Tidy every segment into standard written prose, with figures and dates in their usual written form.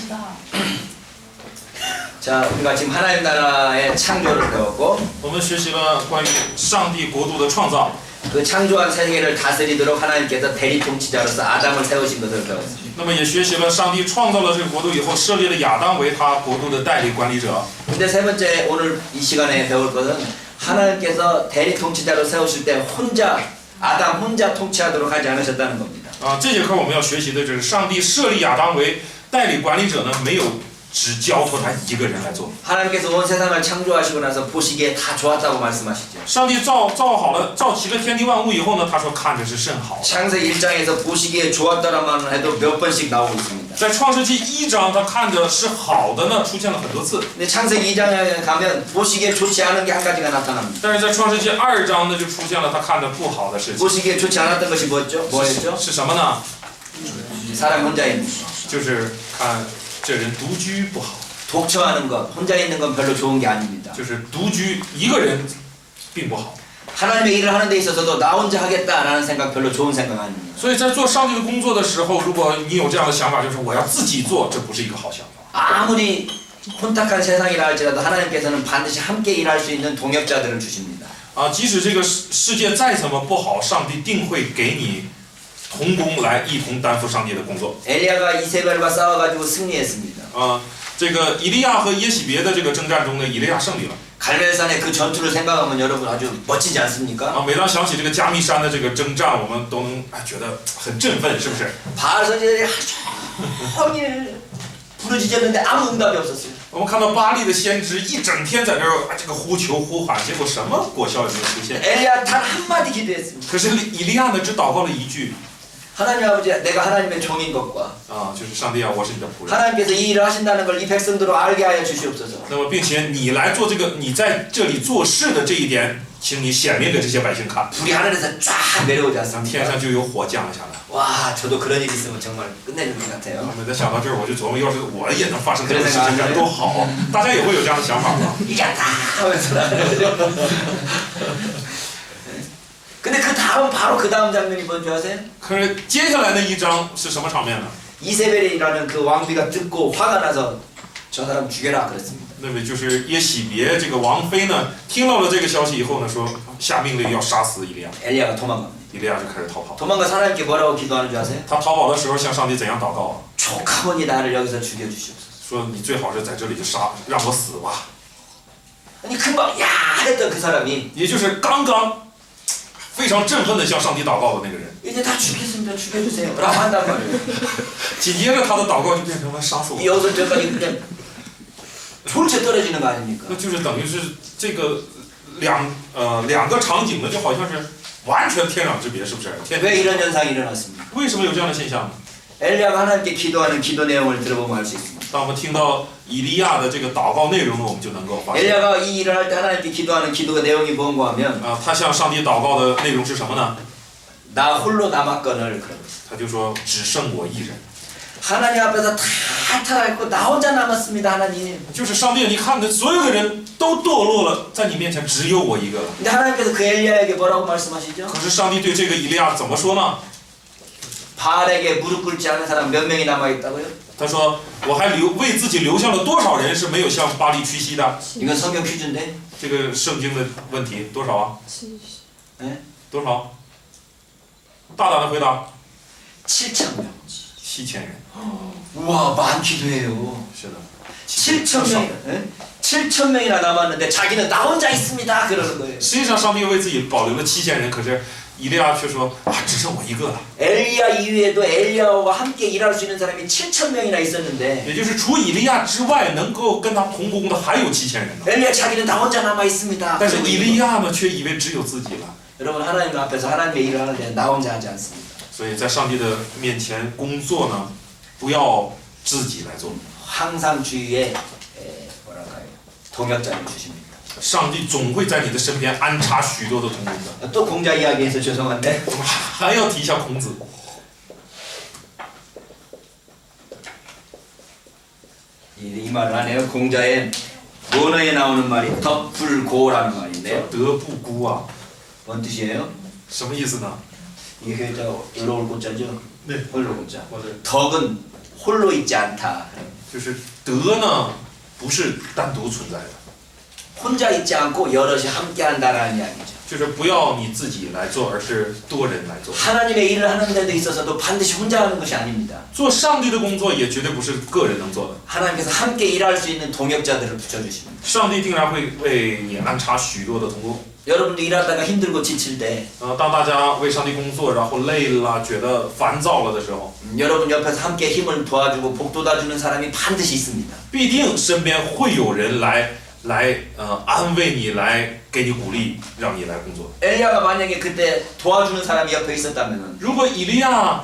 합시다. 자, 우리가 지금 하나님 나라의 창조를 배웠고 我们学习了关于上帝国度的创造， 그 창조한 세계를 다스리도록 하나님께서 대리 통치자로서 아담을 세우신 것을 배웠습니다. 那么也学习了上帝创造了这个国度以后，设立了亚当为他国度的代理管理者。 근데 세 번째 오늘 이 시간에 배울 것은 하나님께서 대리 통치자로 세우실 때 혼자 아담 혼자 통치하도록 하지 않으셨다는 겁니다. 这节课我们要学习的就是上帝设立亚当为代理管理者呢，没有只交托他一个人来做。 하나님께서 온 세상을 창조하시고 나서 보시기에 다 좋았다고 말씀하시죠. 上帝造齐了天地万物以后呢，他说看着是甚好。 창세기 1장에서 보시기에 좋았다라만 해도 몇 번씩 나오고 있습니다. 在创世纪1章，他看着是好的呢，出现了很多次。 근데 창세기 2장에 가면 보시기에 좋지 않은 게 한 가지가 나타납니다. 但是在创世纪2章呢，就出现了他看着不好的事情。 보시기에 좋지 않았던 것이 뭐였죠? 是什么呢？ 사람 혼자 있는 것. 就是看这人独居不好， 독처하는 것, 혼자 있는 건 별로 좋은 게 아닙니다. 就是独居一个人并不好。 하나님의 일을 하는 데 있어서도 나 혼자 하겠다라는 생각 별로 좋은 생각 아닙니다. 所以在做上帝的工作的时候，如果你有这样的想法，就是我要自己做，这不是一个好想法。 아무리 혼탁한 세상이라 할지라도 하나님께서는 반드시 함께 일할 수 있는 동역자들을 주십니다. 即使这个世界再怎么不好，上帝定会给你同工来一同担负上帝的工作。 엘리야가 이세벨과 싸워가지고 승리했습니다. 这个以利亚和耶洗别的这个征战中呢，以利亚胜利了。 갈멜산의 그 전투를 생각하면 여러분 아주 멋지지 않습니까? 每当想起这个加密山的这个征战，我们都能觉得很振奋，是不是？ 바알 선지자들이 하루 종일 부르짖었는데 아무 응답이 없었어요. 我们看到巴利的先知一整天在这儿这个呼求呼喊，结果什么果效也没有出现。 엘리야 단 한마디 기도했습니다. 可是以利亚呢，只祷告了一句， 하나님 아버지 내가 하나님의 종인 것과 就是上帝啊，我是你的仆人。 하나님께서 이 일을 하신다는 걸 이 백성들로 알게 하여 주시옵소서. 那么，并且你来做这个，你在这里做事的这一点，请你显明给这些百姓看。 불이 하늘에서 쫙 내려오지 天 않습니까? 上就有火降了下来。 와 저도 그런 일 있으면 정말 끝내줄 것 같아요. 每次想到这儿，我就琢磨，要是我也能发生这样的事情，该多好！大家也会有这样的想法吗？ 이겼다 하면서 나가죠. 근데 그 다음 바로 그 다음 장면이 뭔지 아세요? 可是接下来的一章是什么场面呢？ 이세벨이라는 그 왕비가 듣고 화가 나서 저 사람 죽여라 그랬습니다. 那么就是耶洗别这个王妃呢，听到了这个消息以后呢，说下命令要杀死以利亚。 엘리야가 도망갑니다. 以利亚就开始逃跑。 도망가서 하나님께 뭐라고 기도하는 줄 아세요? 他逃跑的时候向上帝怎样祷告啊？ 족하오니 나를 여기서 죽여주시옵소서. 说你最好是在这里就杀，让我死吧。 아니 금방 야 했던 그 사람이 也就是刚刚非常振奋的向上帝祷告的那个人， 이제 다 죽겠습니다. 죽여주세요. 라고 한단 말이에요. 紧接着他的祷告就变成了杀死我。 여기서 저까지 그냥 졸채 떨어지는 거 아닙니까? 那就是等于是这个两个场景呢，就好像是完全天壤之别，是不是？ 왜 이런 현상이 일어났습니까? 为什么有这样的现象呢？ 엘리야가 하나님께 기도하는 기도 내용을 들어보면 알 수 있습니다. 当我们听到以利亚的这个祷告内容呢，我们就能够发现， 엘리야가 이 일을 할 때 하나님께 기도하는 기도의 내용이 뭔가 하면 他向上帝祷告的内容是什么呢？ 나 홀로 남았거늘 그런 他就说只剩我一人， 하나님 앞에서 다 타락했고 나 혼자 남았습니다 하나님. 就是上帝，你看的所有的人都堕落了，在你面前只有我一个了。 근데 하나님께서 그 엘리야에게 뭐라고 말씀하시죠? 可是上帝对这个以利亚怎么说呢？ 바알에게 무릎 꿇지 않은 사람 몇 명이 남아있다고요? 他说我还为自己留下了多少人是没有向巴黎屈膝的？ 이건 성경 퀴즈인데 这个圣经的问题多少啊？ 네? 多少？大胆的回答。 7,000명. 7000人。 우와 많기도 해요. 是的。 7,000명. 네? 7,000명이나 남았는데 자기는 나 혼자 있습니다 그러는 거예요. 实际上上帝为自己保留了7000人，可是以利亚却说只剩我一个了。 엘리야 이외에도 엘리야와 함께 일할 수 있는 사람이 7,000명이나 있었는데 也就是除以利亚之外，能够跟他同工的还有7000人呢。 엘리야 자기는 나 혼자 남아 있습니다. 但是以利亚呢，却以为只有自己了。 여러분 하나님 앞에서 하나님의 일을 하는데 나 혼자 하지 않습니다. 所以在上帝的面前工作呢，不要自己来做。 항상 주위에 뭐랄까요 동역자를 주십니다. 上帝总会在你的身边安插许多的同工的。 또 공자 이야기해서 죄송한데 我们还要提一下孔子。 이 말을 하네요. 공자의 논어에 나오는 말이 덕불고라는 말인데요. 德不孤啊， 뭔 뜻이에요? 什么意思呢？ 이게 회자 의로울 고자죠? 네. 홀로 고자. 맞아요. 덕은 홀로 있지 않다. 就是德呢不是单独存在的， 혼자 있지 않고 여럿이 함께한다라는 이야기죠. 就是不要你自己来做，而是多人来做。 하나님의 일을 하는 데도 있어서도 반드시 혼자 하는 것이 아닙니다. 做上帝的工作也绝对不是个人能做的， 하나님께서 함께 일할 수 있는 동역자들을 붙여주십니다. 上帝定然会为你安插许多的同工。 여러분도 일하다가 힘들고 지칠 때 当大家为上帝工作，然后累了，觉得烦躁了的时候， 여러분 옆에서 함께 힘을 도와주고 복돋아주는 사람이 반드시 있습니다. 必定身边会有人来安慰你，来给你鼓励，让你来工作。 엘리야가 만약에 그때 도와주는 사람이 옆에 있었다면 如果以利亚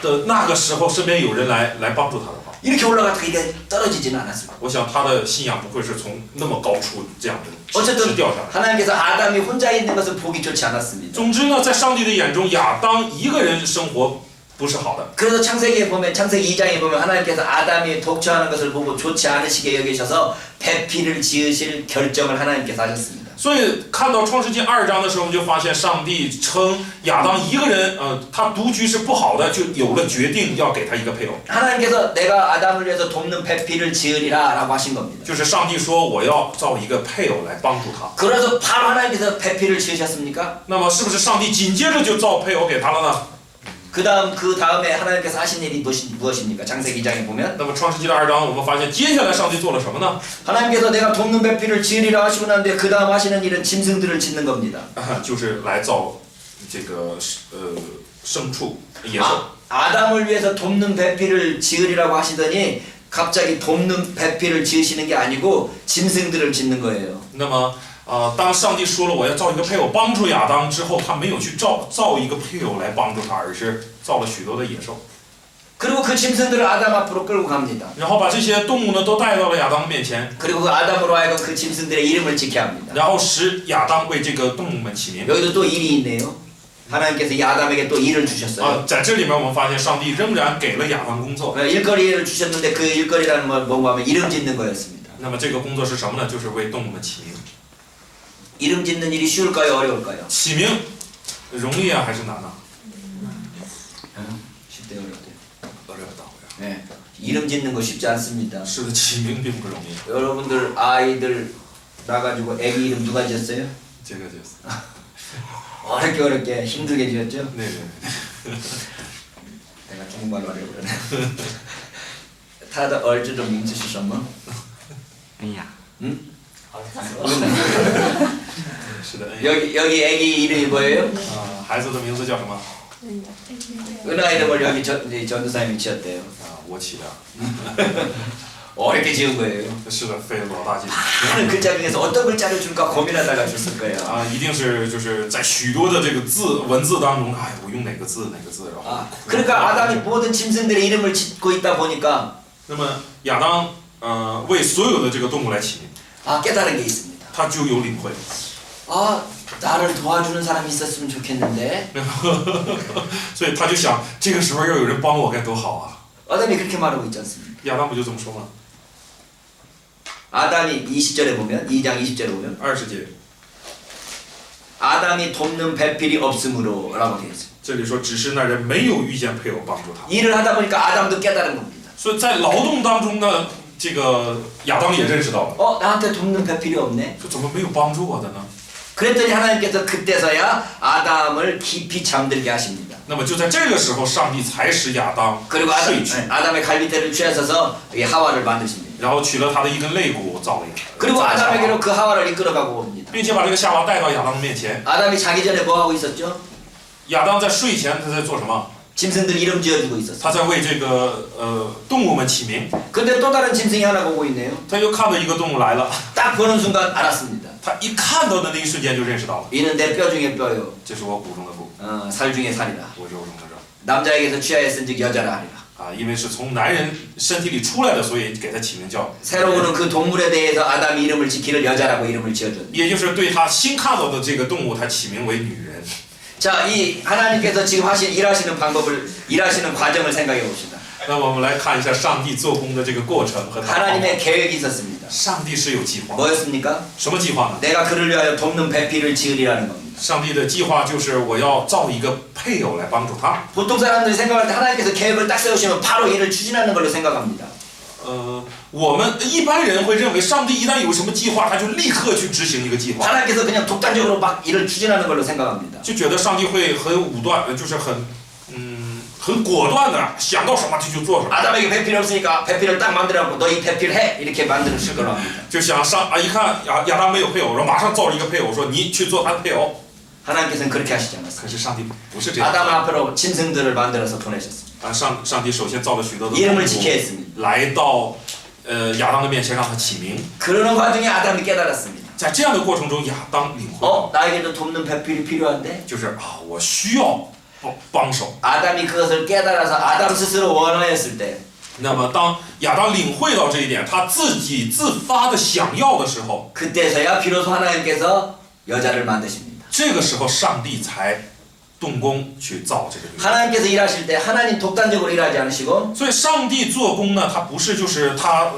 的那个时候身边有人来帮助他的话， 이렇게 올라갔다가 이게 떨어지지는 않았습니다. 我想他的信仰不会是从那么高处这样的直 어쨌든 掉下来。 하나님께서 아담이 혼자 있는 것은 보기 좋지 않았습니다. 总之呢，在上帝的眼中，亚当一个人生活不是好的。 그래서 창세기 2장에 보면 하나님께서 아담이 독처하는 것을 보고 좋지 않으시게 여기셔서 배필을 지으실 결정을 하나님께서 하셨습니다. 所以看到创世纪2章的时候，我们就发现上帝称亚当一个人，他独居是不好的，就有了决定要给他一个配偶。 하나님께서 내가 아담을 위해서 돕는 배필을 지으리라라고 하신 겁니다. 就是上帝说我要造一个配偶来帮助他。 그래서 바로 하나님께서 배필을 지으셨습니까? 那么是不是上帝紧接着就造配偶给他了呢？ 그 다음에 하나님께서 하신 일이 무엇입니까? 창세기 2장에 보면 那么创世纪的2章，我们发现接下来上帝做了什么呢？ 하나님께서 내가 돕는 배필을 지으리라 하시고 난데 그 다음 하시는 일은 짐승들을 짓는 겁니다. 就是来造这个牲畜野兽。 아담을 위해서 돕는 배필을 지으리라고 하시더니 갑자기 돕는 배필을 지으시는 게 아니고 짐승들을 짓는 거예요. 那么当上帝说了我要造一个配偶帮助亚当之后，他没有去造一个配偶来帮助他，而是造了许多的野兽， 그리고 그 짐승들을 아담 앞으로 끌고 갑니다. 然后把这些动物呢都带到了亚当的面前， 그리고 그 아담으로 하여금 그 짐승들의 이름을 짓게 합니다. 然后使亚当为这个动物们起名。 여기도 또 일이 있네요. 하나님께서 이 아담에게 또 일을 주셨어요. 在这里面我们发现上帝仍然给了亚当工作。 일거리를 주셨는데 그 일거리라는 건 뭔가 하면 이름 짓는 거였습니다. 那么这个工作是什么呢？就是为动物们起名。 이름 짓는 일이 쉬울까요? 어려울까요? 起名容易啊还是难啊？ 쉽대요, 어렵대요. 어렵다고요. 네. 이름 짓는 거 쉽지 않습니다. 是的，起名并不容易。 여러분들 아이들 나가지고 애기 이름 누가 지었어요? 这个就是。 어렵게 힘들게 지었죠? 네. 내가 중국말로 하려고 그러네. 他的儿子的名字是什么? 哎呀， 응? 是的。 여기 애기 이름이 뭐예요? 孩子的名字叫什么？ 은하 이름을 여기 전도사님이 지었대요. 我起的。 어렵게 지은 거예요. 是的，费老大劲。 많은 글자 중에서 어떤 글자를 줄까 고민하다가 줬을 거예요. 一定是就是在许多的这个文字当中，我用哪个字，然后。 그러니까 아담이 모든 짐승들의 이름을 짓고 있다 보니까 那么亚当为所有的这个动物来起名， 깨달은 게 있습니다. 他就有领会。 나를 도와주는 사람이 있었으면 좋겠는데 所以他就想，这个时候要有人帮我该多好啊！ 아담이 그렇게 말하고 있지 않습니까? 亚当不就这么说吗？ 아담이 20절에 보면 2장 20절에 보면 20节 아담이 돕는 배필이 없으므로 라고 되어 있어요. 这里说，只是那人没有遇见配偶帮助他。 일을 하다 보니까 아담도 깨달은 겁니다. 所以在劳动当中呢，这个亚当也认识到了， 나한테 돕는 배필이 없네. 说怎么没有帮助我的呢？ 그랬더니 하나님께서 그때서야 아담을 깊이 잠들게 하십니다. 那么就在这个时候，上帝才使亚当 그리고 睡去， 아담의 갈비뼈를 취하셔서 이 하와를 만드십니다. 然后取了他的一根肋骨造了一个， 그리고 造了夏娃 아담에게로 그 하와를 이끌어가고 옵니다. 并且把这个夏娃带到亚当的面前。 아담이 자기 전에 뭐 하고 있었죠? 亚当在睡前他在做什么？ 짐승들 이름 지어주고 있었어요. 他在为这个动物们起名。 근데 또 다른 짐승이 하나 보고 있네요. 他又看到一个动物来了， 딱 보는 순간 알았습니다. 他一看到的那一瞬间就认识到了， 이는 내 뼈 중에 뼈요. 这是我骨中的骨， 살 중에 살이라. 我肉中的肉。 남자에게서 취하였은즉 여자라 하리라. 因为是从男人身体里出来的，所以给他起名叫。 새로우는 그 동물에 대해서 아담이 이름을 짓기를 여자라고 이름을 지어줬네. 也就是对他新看到的这个动物，他起名为女人。 자, 이 하나님께서 지금 일하시는 방법을, 일하시는 과정을 생각해 봅시다. 那我们来看一下上帝做工的这个过程和他的方法。 하나님의 계획이 있었습니다. 上帝是有计划。 뭐였습니까? 什么计划呢？ 내가 그를 위하여 돕는 배필을 지으리라는 겁니다. 上帝的计划就是我要造一个配偶来帮助他。 보통 사람들이 생각할 때 하나님께서 계획을 딱 세우시면 바로 일을 추진하는 걸로 생각합니다. 我们一般人会认为上帝一旦有什么计划，他就立刻去执行一个计划， 하나님께서 그냥 독단적으로 막 일을 추진하는 걸로 생각합니다. 就觉得上帝会很武断，就是很果断的想到什么就做什么， 아담에게 배필이 없으니까 배필을 딱 만들어갖고 너 이 배필 해 이렇게 만들었을 거로 합니다. 就想一看亚当没有配偶，然后马上造了一个配偶，说你去做他的配偶。 하나님께서는 그렇게 하시지 않았어요. 可是上帝不是这样。 아담 앞으로 짐승들을 만들어서 보내셨습니다. 上帝首先造了许多的 이름을 지켜야 했습니다. 来到亚当的面前让他起名。 그러는 과정에 아담이 깨달았습니다. 在这样的过程中，亚当领会到， 나에게도 돕는 배필이 필요한데 就是我需要帮手。 아담이 그것을 깨달아서 아담 스스로 원하였을 때 那么当亚当领会到这一点，他自己自发的想要的时候， 그때서야 비로소 하나님께서 여자를 만드십니다. 这个时候上帝才动工去造这个女人。 하나님께서 일하실 때 하나님 독단적으로 일하지 않으시고 所以上帝做工呢，他不是就是他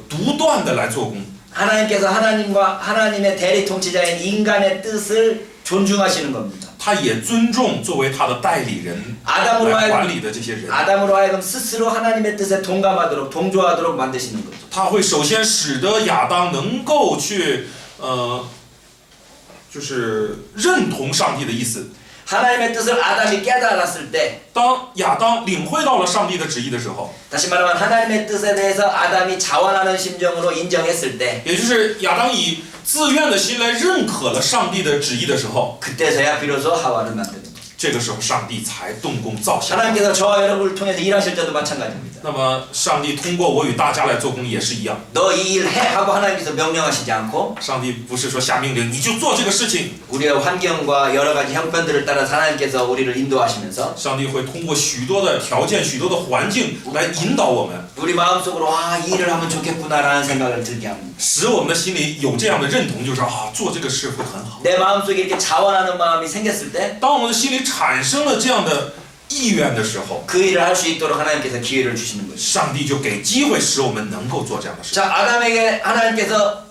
独断的来做工， 하나님께서 하나님과 하나님의 대리 통치자인 인간의 뜻을 존중하시는 겁니다. 他也尊重作为他的代理人 아담으로 来管 하여금 理的这些人。 아담으로 하여금 스스로 하나님의 뜻에 동감하도록 동조하도록 만드시는 거죠. 他会首先使得亚当能够去就是认同上帝的意思。 하나님의 뜻을 아담이 깨달았을 때 当亚当领会到了上帝的旨意的时候， 다시 말하면 하나님의 뜻에 대해서 아담이 자원하는 심정으로 인정했을 때 也就是亚当以自愿的心来认可了上帝的旨意的时候， 그때서야 비로소 하와를 만드는 거죠. 这个时候上帝才动工造下。 하나님께서 저와 여러분을 통해서 일하실 때도 마찬가지입니다. 那么上帝通过我与大家来做工也是一样， 너 이 일 해 하고 하나님께서 명령하시지 않고 上帝不是说下命令你就做这个事情， 우리의 환경과 여러 가지 형편들을 따라 하나님께서 우리를 인도하시면서 上帝会通过许多的条件、许多的环境来引导我们， 우리 마음속으로 이 일을 하면 좋겠구나라는 생각을 들게 합니다. 使我们的心里有这样的认同，就是做这个事会很好。 내 마음속에 이렇게 자원하는 마음이 생겼을 때 当我们的心里产生了这样的意愿的时候， 그 일을 할 수 있도록 하나님께서 기회를 주시는 거죠. 上帝就给机会使我们能够做这样的事。 자, 아담에게 하나님께서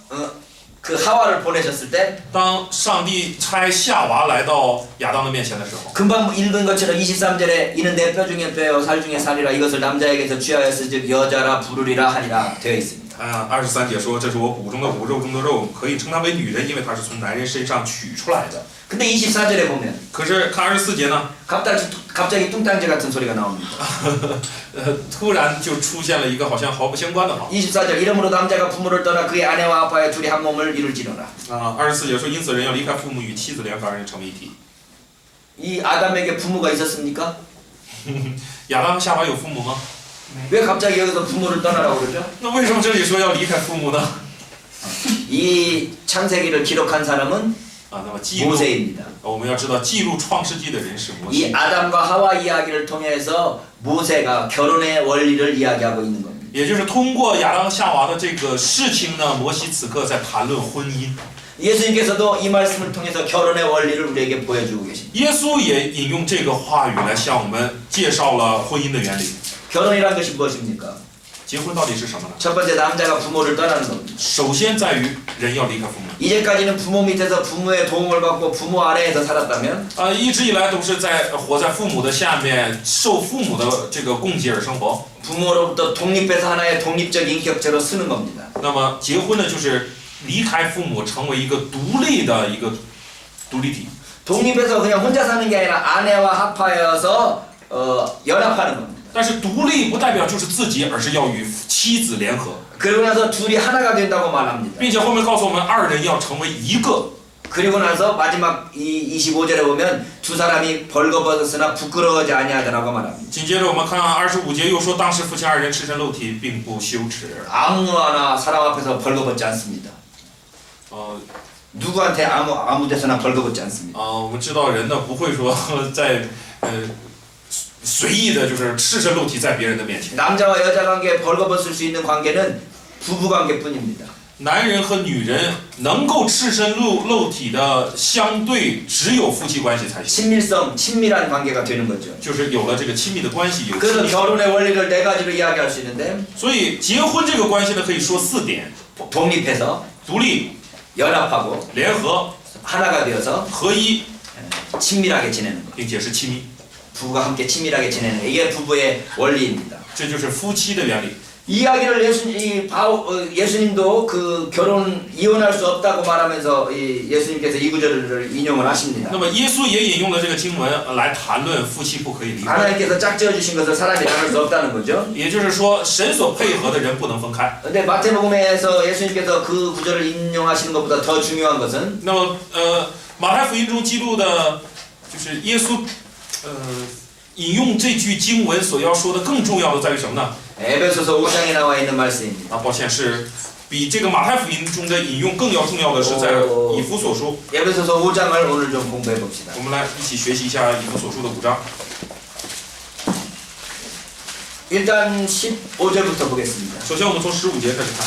그 하와를 보내셨을 때 当上帝差夏娃来到亚当的面前的时候， 금방 읽은 것처럼 23절에 이는 내 뼈 중에 뼈요 살 중에 살이라 이것을 남자에게서 취하였으즉 여자라 부르리라 하리라 되어 있습니다. 23节说这是我骨中的骨，肉中的肉，可以称她为女人，因为她是从男人身上取出来的。 근데 24절에 보면 可是看24节呢， 갑자기 뚱딴지 같은 소리가 나옵니다. 突然就出现了一个好像毫不相关的话。 24절 이러므로 남자가 부모를 떠나 그의 아내와 아빠의 둘이 한 몸을 이룰지로라. 24节说，因此人要离开父母，与妻子联合，二人成为一体。 이 아담에게 부모가 있었습니까? 亚当和夏娃有父母吗？ 왜 갑자기 여기서 부모를 떠나라고 그러죠? 那为什么这里说要离开父母呢？ 이 창세기를 기록한 사람은 那么记录 모세입니다. 我们要知道，记录创世纪的人是摩 이 西。 아담과 하와 이야기를 통해서 모세가 결혼의 원리를 이야기하고 있는 겁니다. 也就是通过亚当夏娃的这个事情呢，摩西此刻在谈论婚姻。 예수님께서도 이 말씀을 통해서 결혼의 원리를 우리에게 보여주고 계십니다. 耶稣也引用这个话语来向我们介绍了婚姻的原理。 결혼이란 것이 무엇입니까? 结婚到底是什么呢？ 첫 번째 남자가 부모를 떠나는 겁니다. 首先在于人要离开父母。 이제까지는 부모 밑에서 부모의 도움을 받고 부모 아래에서 살았다면 一直以来都是活在父母的下面，受父母的这个供给而生活。 부모로부터 독립해서 하나의 독립적 인격체로 쓰는 겁니다. 那么结婚呢，就是离开父母，成为一个独立的一个独立体。 독립해서 그냥 혼자 사는 게 아니라 아내와 합하여서 연합하는 겁니다. 但是独立不代表就是自己，而是要与妻子联合， 그리고 나서 둘이 하나가 된다고 말합니다. 并且后面告诉我们，二人要成为一个。 그리고 나서 마지막 이 25절에 보면 두 사람이 벌거벗었으나 부끄러워하지 아니하더라고 말합니다. 紧接着我们看25节又说，当时夫妻二人赤身露体，并不羞耻。 아무 하나 사람 앞에서 벌거벗지 않습니다. 누구한테 아무 데서나 벌거벗지 않습니다. 我们知道人呢不会说在随意的，就是赤身露体在别人的面前。 남자와 여자 관계에 벌거벗을 수 있는 관계는 부부 관계뿐입니다. 男人和女人能够赤身露体的相对，只有夫妻关系才行， 친밀성, 친밀한 관계가 되는 거죠. 就是有了这个亲密的关系，有亲 그래서 密。 결혼의 원리를 네 가지로 이야기할 수 있는데 所以结婚这个关系呢，可以说4点： 독립해서 独立、 연합하고 联合、 하나가 되어서 合一， 친밀하게 지내는 것. 并且是亲密。 부부가 함께 친밀하게 지내는 게 이게 부부의 원리입니다. 这就是夫妻的原理。 이야기를 예수님도 그 결혼 이혼할 수 없다고 말하면서 예수님께서 이 구절을 인용을 하십니다. 那么耶稣也引用了这个经文来谈论夫妻不可以离婚， 하나님께서 짝지어 주신 것을 사람이 나눌 수 없다는 거죠. 也就是说神所配合的人不能分开。 근데 마태복음에서 예수님께서 그 구절을 인용하시는 것보다 더 중요한 것은 那么马太福音中记录的，就是耶稣引用这句经文所要说的更重要的在于什么呢？ 에베소서 5장에 나와 있는 말씀입니다. 抱歉，是比这个马太福音中的引用更要重要的是在以弗所书。 에베소서 5장을 오늘 좀 공부해 봅시다. 我们来一起学习一下以弗所书的5章。 일단 15절부터 보겠습니다. 首先，我们从15节开始看。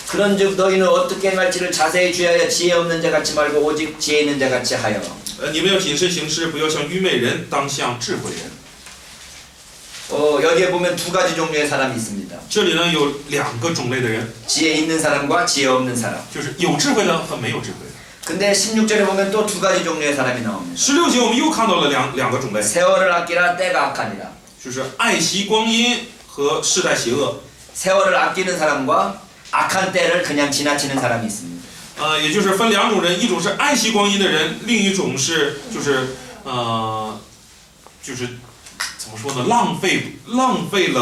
그런즉 너희는 어떻게 행할지를 자세히 주의하여 지혜 없는 자 같이 말고 오직 지혜 있는 자 같이 하여. 你们要谨慎行事，不要像愚昧人，当像智慧人。 여기에 보면 두 가지 종류의 사람이 있습니다. 这里呢有2个种类的人， 지혜 있는 사람과 지혜 없는 사람. 就是有智慧的和没有智慧的。 근데 16절에 보면 또 두 가지 종류의 사람이 나옵니다. 16节我们又看到了两个种类， 세월을 아끼라 때가 악하니라. 就是爱惜光阴和世代邪恶。 세월을 아끼는 사람과 악한 때를 그냥 지나치는 사람이 있습니다. 也就是分2种人，一种是爱惜光阴的人，另一种是怎么说呢？浪费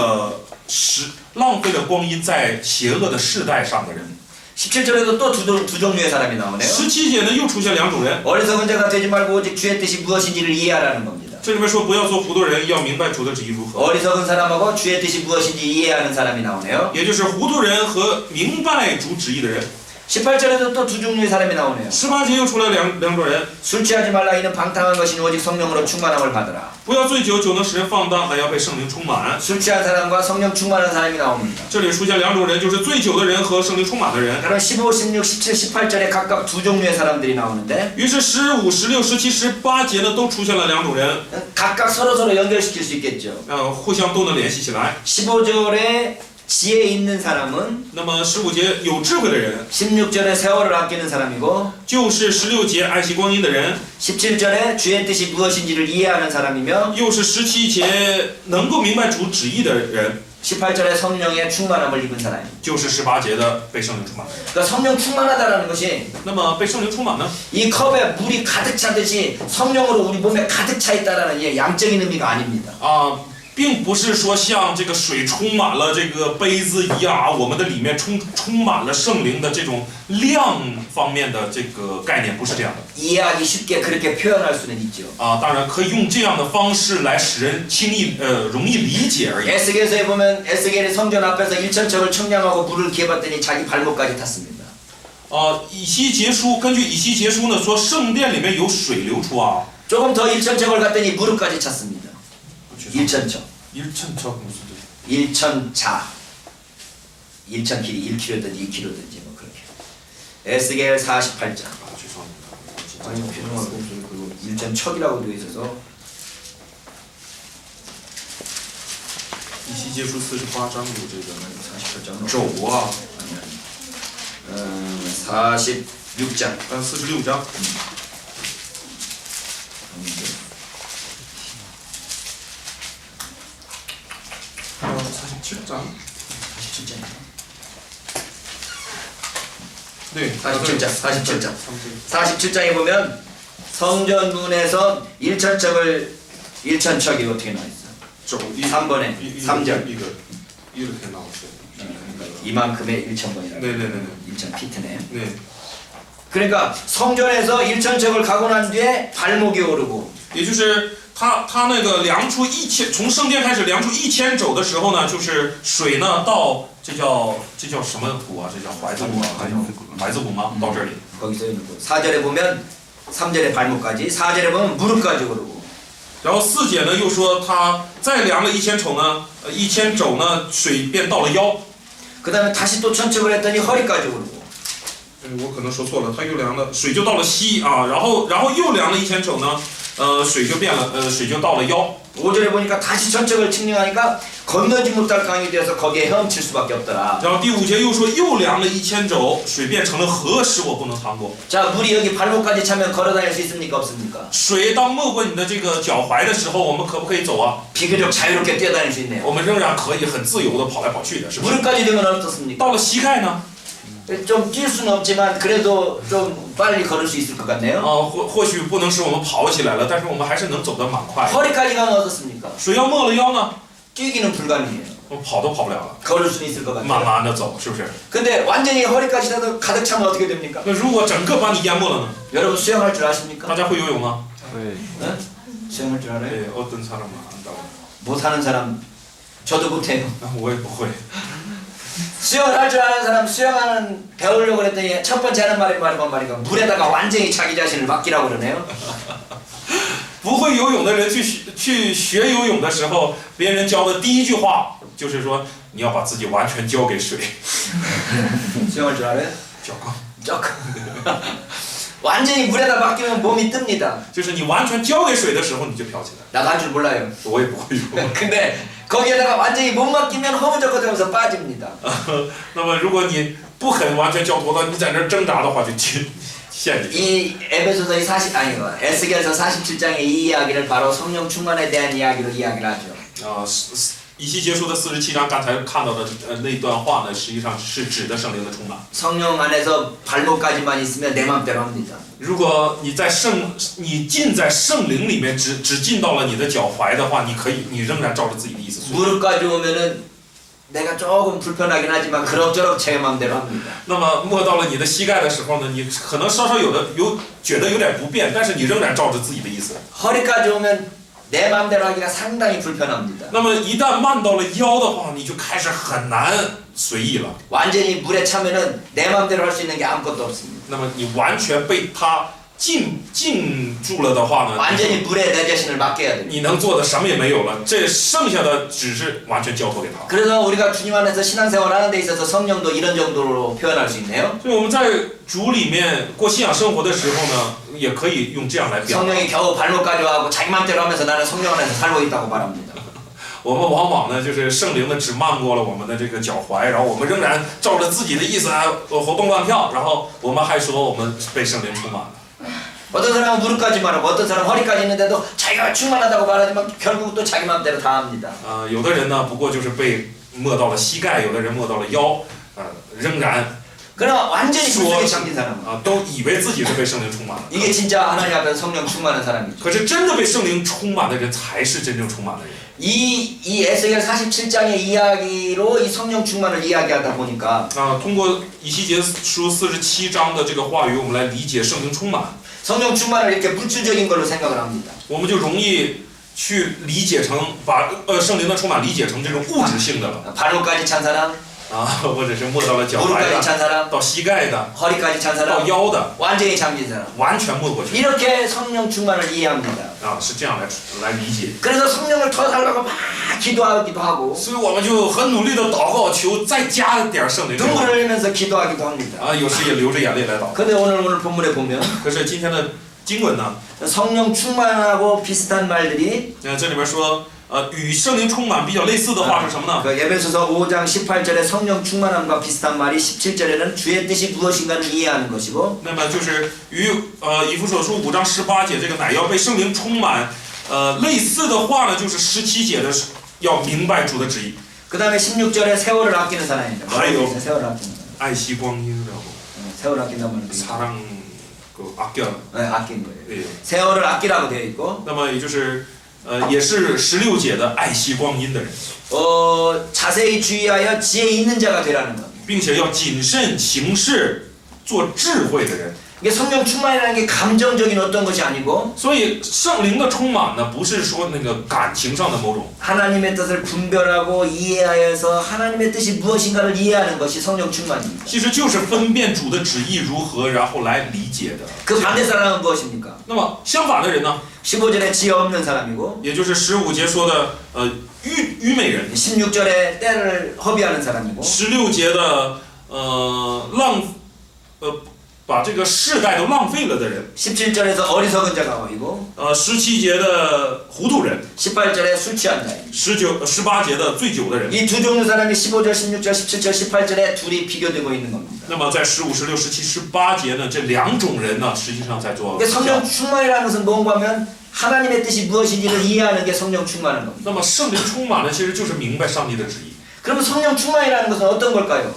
了光阴在邪恶的世代上的人。 17절에도 또 두 종류의 사람이 나오네요. 17节呢又出现2种人。 어리석은 자가 되지 말고 오직 주의 뜻이 무엇인지를 이해하라는 겁니다. 这里面说不要做糊涂人，要明白主的旨意如何。 어리석은 사람하고 주의 뜻이 무엇인지 이해하는 사람이 나오네요. 也就是糊涂人和明白主旨意的人。 18절에도 또 두 종류의 사람이 나오네요. 18节又出来两种人， 술 취하지 말라 이는 방탕한 것이니 오직 성령으로 충만함을 받으라. 不要醉酒，酒能使人放荡，乃要被圣灵充满。 술 취한 사람과 성령 충만한 사람이 나옵니다. 这里出现2种人，就是醉酒的人和圣灵充满的人。 그럼 15, 16, 17, 18절에 각각 두 종류의 사람들이 나오는데 于是15、16、17、18节呢都出现了2种人， 각각 서로 연결시킬 수 있겠죠. 互相都能联系起来。 15절에 지혜 있는 사람은 那么15节有智慧的人， 16절에 세월을 아끼는 사람이고 就是16节爱惜光阴的人， 17절에 주의 뜻이 무엇인지를 이해하는 사람이며 又是17节能够明白主旨意的人， 18절에 성령의 충만함을 입은 사람. 就是18节的被圣灵充满的人。 그러니까 성령 충만하다라는 것이 那么被圣灵充满呢？ 이 컵에 물이 가득 차듯이 성령으로 우리 몸에 가득 차 있다라는 이 양적인 의미가 아닙니다. 并不是说像这个水充满了这个杯子一样啊，我们的里面充满了圣灵的这种量方面的这个概念，不是这样的。 이해하기 쉽게 그렇게 표현할 수는 있죠. 当然可以用这样的方式来使人容易理解而已。 에스겔서에 보면 에스겔이 성전 앞에서 일천척을 청량하고 물을 기어봤더니 자기 발목까지 탔습니다. 以西结书根据以西结书呢说圣殿里面有水流出啊。 조금 더 일천척을 갔더니 무릎까지 찼습니다. 일천척. 1천척 무슨 뜻? 일천자. 1,000km, 1km든지 2km든지 뭐 그렇게. 에스겔 48장. 죄송합니다. 아니 죄송하고 그리고 일천척이라고 되어 있어서 以西结书48章有这个 48장은 肘啊， 46장. 46章。 47장. 47장. 네, 47장. 47장에 보면 성전 문에서 일천척이 어떻게 나와 있어? 3번에 3절. 이렇게 나오죠. 이만큼의 1,000번이라고. 네네네. 1,000피트네. 네. 그러니까 성전에서 1천척을 가고 난 뒤에 발목이 오르고 也就是他那个量出1000，从圣殿开始量出1000肘的时候呢，就是水呢到这叫什么骨啊？这叫怀子骨啊？怀子骨吗？到这里。 거기 써 있는 거. 4절에 보면 3절에 발목까지, 4절에 보면 무릎까지 오르고. 然后4节呢又说他再量了1000肘呢，1000肘呢水便到了腰。 그다음에 다시 또 천척을 했더니 허리까지 오르고. 我可能说错了，他又量了水就到了膝啊，然后又量了1000肘呢，水就到了腰。 5절에 보니까 다시 천척을 측량하니까 건너지 못할 강이 되어서 거기에 헤엄칠 수밖에 없더라. 然后第5节又说又量了1000肘，水变成了河，使我不能趟过。 자, 물이 여기 발목까지 차면 걸어 다닐 수 있습니까? 없습니까? 水当没过你的这个脚踝的时候，我们可不可以走啊？ 비교적 자유롭게 뛰어다닐 수 있네요. 我们仍然可以很自由的跑来跑去的，是不是？ 무릎까지 되면 어떻습니까? 到了膝盖呢？ 좀 뛸 수는 없지만 그래도 좀 빨리 걸을 수 있을 것 같네요. 或许不能使我们跑起来了，但是我们还是能走得蛮快。 허리까지 가면 어떻습니까? 水要没了腰呢， 뛰기는 불가능해요. 我跑都跑不了了， 걸을 수는 있을 것 慢 같아요. 慢的走，是不是？ 근데 완전히 허리까지 가득 차면 어떻게 됩니까? 那如果整个把你淹没了呢？ 여러분 수영할 줄 아십니까? 大家会游泳吗？ 네. 응? 수영할 줄 알아요? 네, 어떤 사람은 안다고. 못하는 사람 저도 못해요. 我也不会。 수영을 할 줄 아는 사람 수영하는 배우려고 그랬더니 첫 번째 하는 말이 말이가 물에다가 완전히 자기 자신을 맡기라고 그러네요. 不会游泳的人去学游泳的时候，别人教的第一句话就是说你要把自己完全交给水。 수영할 줄 알아요? 教 조금. 완전히 물에다 맡기면 몸이 뜹니다. 就是你完全交给水的时候，你就飘起来。 나갈 줄 몰라요. 我也不会游。 근데 거기에다가 완전히 못 맡기면 허무적거리면서 빠집니다. 那么如果你不肯完全交托的，你在那儿挣扎的话，就陷进去。 이 에베소서 에스겔서 47장의 이 이야기를 바로 성령 충만에 대한 이야기로 이야기를 하죠. 以西结书的47章，刚才看到的那段话呢，实际上是指的圣灵的充满。 성령 안에서 발목까지만 있으면 내 맘대로 합니다. 如果你进在圣灵里面，只进到了你的脚踝的话，你仍然照着自己的意思做。 무릎까지 오면은 내가 조금 불편하긴 하지만 그럭저럭 제 맘대로 합니다. 那么摸到了你的膝盖的时候呢，你可能稍稍觉得有点不便，但是你仍然照着自己的意思。 허리까지 오면 내 맘대로 하기가 상당히 불편합니다. 那么一旦慢到了腰的话，你就开始很难随意了。 완전히 물에 차면은 내 맘대로 할 수 있는 게 아무것도 없습니다. 那么你完全被它禁住了的话呢， 완전히 물에 내 자신을 맡겨야 됩니다. 你能做的什么也没有了，这剩下的只是完全交托给他。 그래서 우리가 주님 안에서 신앙생활 하는 데 있어서 성령도 이런 정도로 표현할 수 있네요. 所以我们在主里面过信仰生活的时候呢，也可以用这样来表达。 성령이 겨우 발목까지 와고 자기 맘대로 하면서 나는 성령 안에서 살고 있다고 말합니다. 我们往往呢，就是圣灵呢只漫过了我们的这个脚踝，然后我们仍然照着自己的意思活蹦乱跳，然后我们还说我们被圣灵充满了。 어떤 사람은 무릎까지만 하고 어떤 사람은 허리까지 있는데도 자기가 충만하다고 말하지만 결국 또 자기 맘대로 다 합니다. 有的人呢，不过就是被没到了膝盖，有的人没到了腰，仍然 그러나 완전히 불속에 잠긴 사람. 都以为自己是被圣灵充满了。 이게 진짜 하나님 앞에서 성령 충만한 사람이죠. 可是真的被圣灵充满的人，才是真正充满的人。 이 에스겔 47장의 이야기로 이 성령 충만을 이야기하다 보니까 通过以西结书47章的这个话语，我们来理解圣灵充满。 성령 충만을 이렇게 물질적인 걸로 생각을 합니다. 我们就容易去理解成把圣灵的充满理解成这种物质性的了。 발목까지 찬 사람, 或者是摸到了脚踝 무릎까지 的， 찬 사람, 到膝盖的， 허리까지 찬 到 사람, 腰的， 완전히 잠긴 사람. 完全没过去。 이렇게 성령 충만을 이해합니다. 是这样来理解。 그래서 성령을 더 달라고 막 기도하기도 하고 所以我们就很努力的祷告，求再加点圣灵。 눈물을 흘리면서 기도하기도 합니다. 有时也流着眼泪来祷告。 근데 오늘 본문에 보면 可是今天的经文呢， 성령 충만하고 비슷한 말들이 这里面说，与圣灵充满比较类似的话是什么呢？ 그 에베소서 5장 18절에 성령 충만함과 비슷한 말이 17절에는 주의 뜻이 무엇인가를 이해하는 것이고 那么就是与以弗所书5章18节这个乃要被圣灵充满，类似的话呢，就是17节的要明白主的旨意。 그 다음에 16절에 세월을 아끼는 사람입니다. 아이고. 세월을 아끼는 사람. 爱惜光阴，然后 세월을 아낀다는 말은 사랑 아껴。 네, 아낀 거예요. 对。 세월을 아끼라고 되어 있고 那么也就是也是16节的爱惜光阴的人， 자세히 주의하여 지혜 있는 자가 되라는 겁니다. 并且要谨慎行事，做智慧的人。 이게 성령 충만이라는 게 감정적인 어떤 것이 아니고 所以圣灵的充满呢，不是说那个感情上的某种， 하나님의 뜻을 분별하고 이해하여서 하나님의 뜻이 무엇인가를 이해하는 것이 성령 충만입니다. 其实就是分辨主的旨意如何，然后来理解的。 그 반대 사람은 무엇입니까? 那么相反的人呢， 15절에 지혜 없는 사람이고 也就是15节说的愚昧人， 16절에 때를 허비하는 사람이고 16节的把这个世代都浪费了的人。 17절에서 어리석은 자가 보이고 17节的糊涂人， 18절에 술 취한 자. 18节的醉酒的人。 이 두 종류 사람이 15절, 16절, 17절, 18절에 둘이 비교되고 있는 겁니다. 那么在15、16、17、18节呢，这两种人呢，实际上在做 그러니까 성령 충만이라는 것은 뭔가 하면 하나님의 뜻이 무엇인지를 이해하는 게 성령 충만한 겁니다. 那么圣灵充满了，其实就是明白上帝的旨意。 그러면 성령 충만이라는 것은 어떤 걸까요?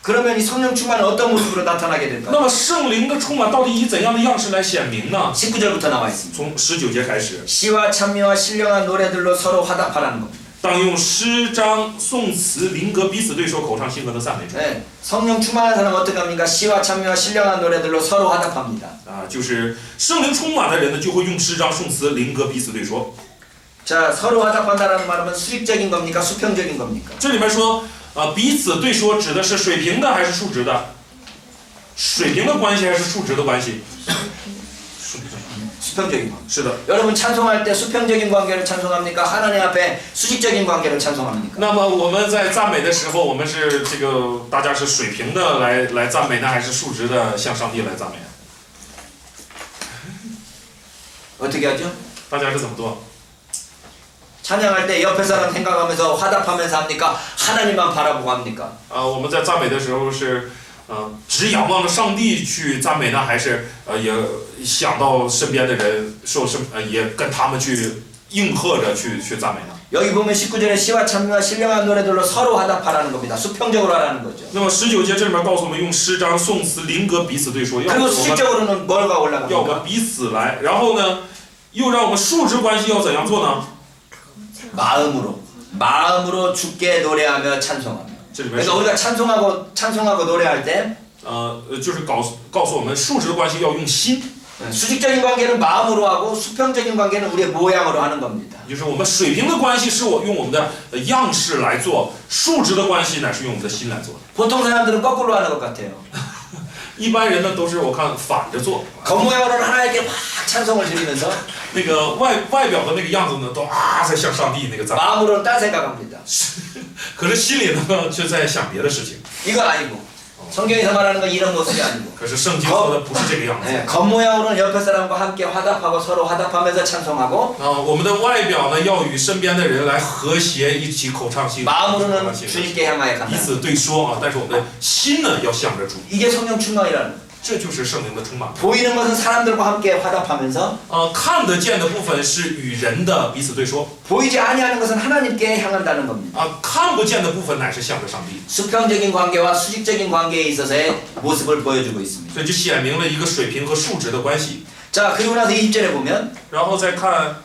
그러면 이 성령 충만은 어떤 모습으로 나타나게 那 될까요? 么圣灵的充满到底以怎样的样式来显明呢？ 19절부터 나와 있습니다. 从19节开始， 시와 찬미와 신령한 노래들로 서로 화답하라는 겁니다. 当用诗章、颂词、灵歌彼此对说，口唱心和的赞美主。 네, 성령 충만한 사람은 어떻게 합니까? 시와 찬미와 신령한 노래들로 서로 화답합니다. 就是圣灵充满的人呢，就会用诗章、颂词、灵歌彼此对说。 자, 서로 화답한다는 말은 수직적인 겁니까? 수평적인 겁니까? 这里面说，彼此对说指的是水平的还是竖直的？水平的关系还是竖直的关系？ 수평적인 거. 是的。 여러분 찬송할 때 수평적인 관계를 찬송합니까? 하나님 앞에 수직적인 관계를 찬송합니까? 那么我们在赞美的时候，我们是这个大家是水平的来赞美呢，还是竖直的向上帝来赞美？ 어떻게 하죠? 大家是怎么做？ 찬양할 때 옆에 사람 생각하면서 화답하면서 합니까? 하나님만 바라보고 합니까? 我们在赞美的时候是只仰望着上帝去赞美呢，还是也想到身边的人，也跟他们去应和着去赞美呢？ 여기 보면 19절에 시와 찬미와 신령한 노래들로 서로 화답하라는 겁니다. 수평적으로 하라는 거죠. 那么19节这里面告诉我们，用诗章、颂词、灵歌彼此对说，要 그리고 我们 수직적으로는 뭘가 要我 올라갑니까? 们彼此来，然后呢，又让我们竖直关系要怎样做呢？ 마음으로 주께 노래하며 찬송하며. 这里面是 그러니까 우리가 찬송하고 노래할 때 就是告诉我们竖直的关系要用心， 수직적인 관계는 마음으로 하고 수평적인 관계는 우리의 모양으로 하는 겁니다. 就是我们水平的关系是用我们的样式来做，竖直的关系乃是用我们的心来做。 보통 사람들은 거꾸로 하는 것 같아요. 一般人呢都是我看反着做， 겉모양으로는 하나님께 막 찬송을 드리면서 那个外表的那个样子呢都在向上帝那个赞美， 마음으로는 딴 생각합니다. 可是心里呢却在想别的事情。 이거 아니고 성경에서 말하는 건 이런 모습이 아니고 可是圣经说的不是这个样子。 네, 겉모양으로는 옆에 사람과 함께 화답하고 서로 화답하면서 찬송하고 我们的外表呢要与身边的人来和谐，一起口唱心和， 마음으로는 주님께 향하여 彼 간다. 此对说但是我们的心呢要向着主， 이게 성령 충만이라는 거예요. 这就是圣灵的充满。 보이는 것은 사람들과 함께 화답하면서 看得见的部分是与人的彼此对说， 보이지 아니하는 것은 하나님께 향한다는 겁니다. 看不见的部分乃是向着上帝。 수평적인 관계와 수직적인 관계에 있어서의 모습을 보여주고 있습니다. 所以就显明了一个水平和竖直的关系。 자, 그리고 나서 20절에 보면 然后再看，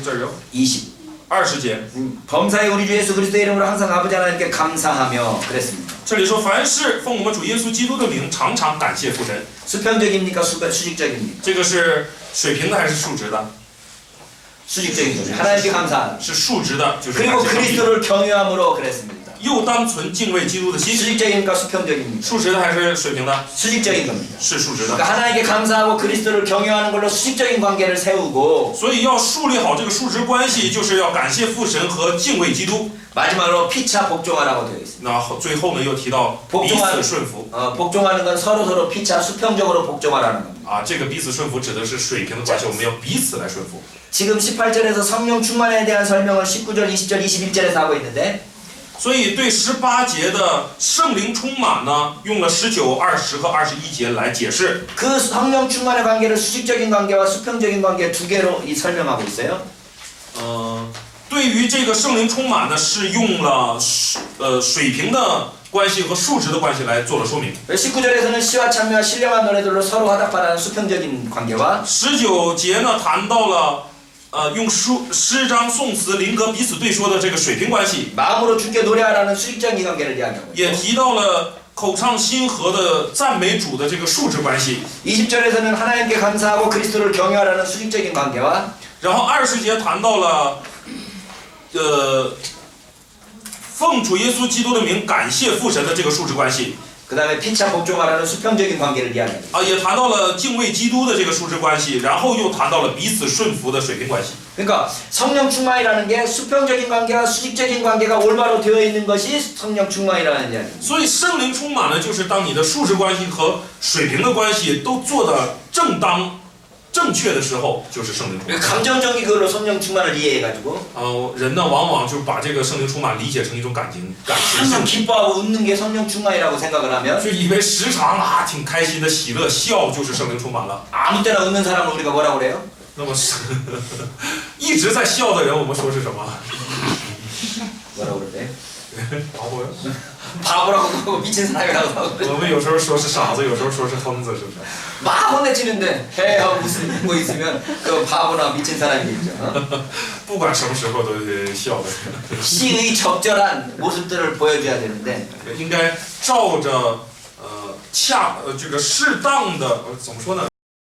这儿有 20. 20节， 범사에 우리 주 예수 그리스도의 이름으로 항상 아버지 하나님께 감사하며 그랬습니다. 这里说凡事奉我们主耶稣基督的名，常常感谢父神。 수평적입니까? 수직적입니까? 这个是水平的还是竖直的？ 수직적인 거죠. 하나님께 감사하라. 是竖直的，就是感 그리고 谢上帝。 그리스도를 경외함으로 그랬습니다. 又当存敬畏基督的心， 수직적입니까? 수평적입니까? 竖直的还是水平的？ 수직적인 겁니다. 是竖直的。 그러니까 하나님께 감사하고 그리스도를 경외하는 걸로 수직적인 관계를 세우고 所以要树立好这个竖直关系，就是要感谢父神和敬畏基督。 마지막으로 피차 복종하라고 되어 있습니다. 那最后呢，又提到彼此顺服。 복종하는 건 서로 피차 수평적으로 복종하라는 겁니다. 这个彼此顺服指的是水平的关系，我们要彼此来顺服。 지금 18절에서 성령 충만에 대한 설명을 19절, 20절, 21절에서 하고 있는데 所以对18节的圣灵充满呢，用了19、20和21节来解释。 그 성령 충만의 관계를 수직적인 관계와 수평적인 관계 두 개로 설명하고 있어요. 对于这个圣灵充满呢，是用了水平的关系和竖直的关系来做了说明。 19절에서는 시와 찬미와 신령한 노래들로 서로 화답하라는 수평적인 관계와 19节呢谈到了用诗章、颂词、灵歌彼此对说的这个水平关系， 마음으로 주께 노래하라는 수직적인 관계를 이야기하고 也 있고 提到了口唱心和的赞美主的这个竖直关系。 20절에서는 하나님께 감사하고 그리스도를 경외하라는 수직적인 관계와 然后20节谈到了奉主耶稣基督的名感谢父神的这个竖直关系， 그 다음에 피차 복종하라는 수평적인 관계를 이야기합니다. 也谈到了敬畏基督的这个竖直关系，然后又谈到了彼此顺服的水平关系。 그러니까 성령 충만이라는 게 수평적인 관계와 수직적인 관계가 올바로 되어 있는 것이 성령 충만이라는 이야기. 所以圣灵充满了，就是当你的数值关系和水平的关系都做的正当、正确的时候，就是圣灵充满。 감정적인 걸로 성령 충만을 이해해가지고 人呢，往往就把这个圣灵充满理解成一种感情 항상 性， 기뻐하고 웃는 게 성령 충만이라고 생각을 하면 就以为时常啊挺开心的喜乐笑就是圣灵充满了。 아무 때나 웃는 사람을 우리가 뭐라고 그래요? 那么一直在笑的人，我们说是什么？ 뭐라고 그래? 바보요？ 바보라고 그러고 미친 사람이라고 하고 我们有时候说是傻子，有时候说是疯子，是不是？ 막 혼내치는데 해하고 무슨 뭐 있으면 그 바보나 미친 사람이겠죠. 不管什么时候都得笑的。 시의 적절한 모습들을 보여줘야 되는데 应该照着这个适当的怎么说呢？